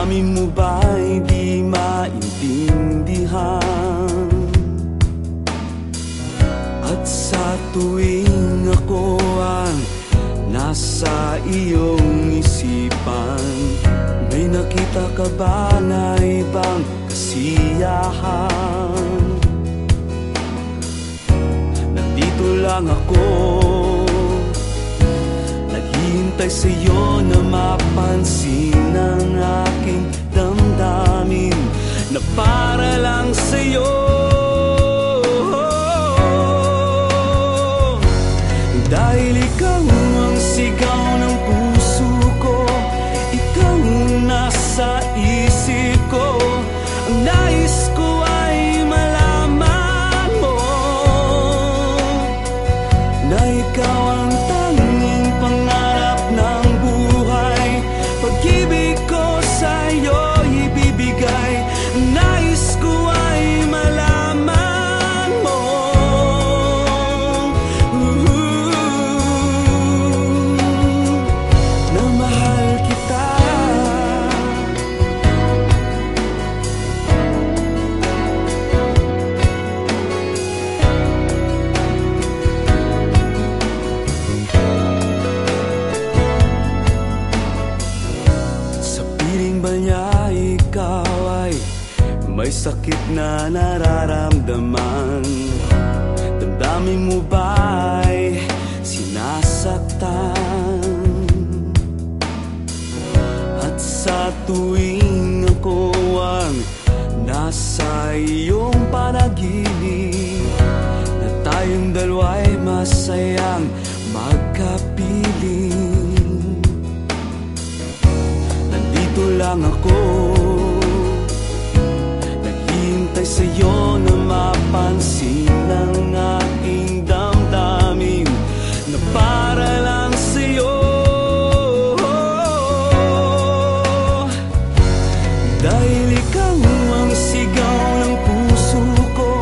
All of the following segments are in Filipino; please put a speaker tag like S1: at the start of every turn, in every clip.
S1: Damdamin mo ba'y di maintindihan? At sa tuwing ako ang nasa iyong isipan, may nakita ka ba na ibang kasiyahan? Nandito lang ako, naghihintay sa'yo na mapansin ang aking damdamin na para lang sa'yo. Dahil ikaw ang sigaw ng puso ko, ikaw ang nasa isip ko. Ang nais ko ay malaman mo na ikaw ang tanging pangarap ng buhay. Pag-ibig ko sa'yo ibibigay. Ang nais ko ay malaman mo na mahal kita. Sa piling ba niya ikaw ay may sakit na nararamdaman? Damdamin mo ba'y sinasaktan? At sa tuwing ako ang nasa iyong panaginip, na tayong dalawa'y masayang magkapiling, nandito lang ako, naghihintay sa'yo na mapansin ang aking damdamin na para lang sa'yo. Dahil ikaw ang sigaw ng puso ko,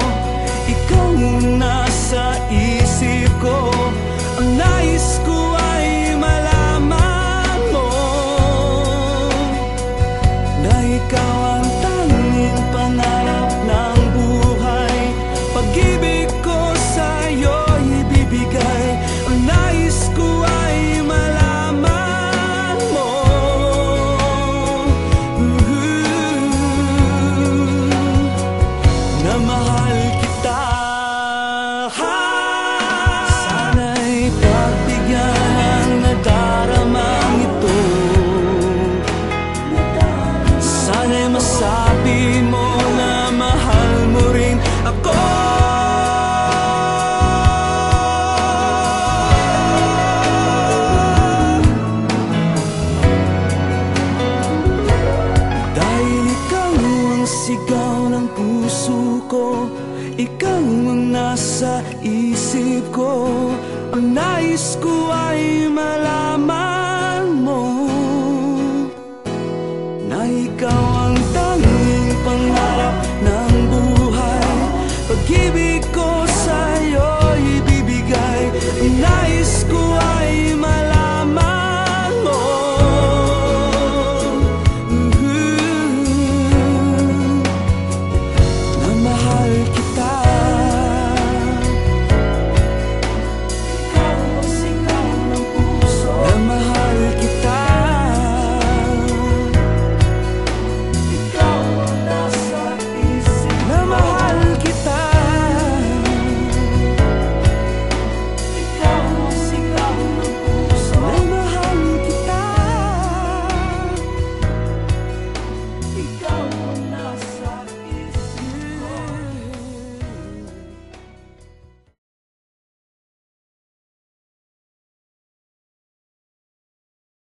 S1: ikaw ang nasa isip ko. Ang nais ko ay malaman mo na ikaw ang tanging pangarap ng buhay. Pag-ibig ko sa'yo ibibigay. Ang nais ko ay malaman mo na mahal kita. Sana'y pagbigyan ang nadaramang ito. Sana'y masabi mo na mahal mo rin ako. Dahil ikaw ang sigaw ng puso ko, ikaw ang nasa isip ko. Ang nais ko ay malaman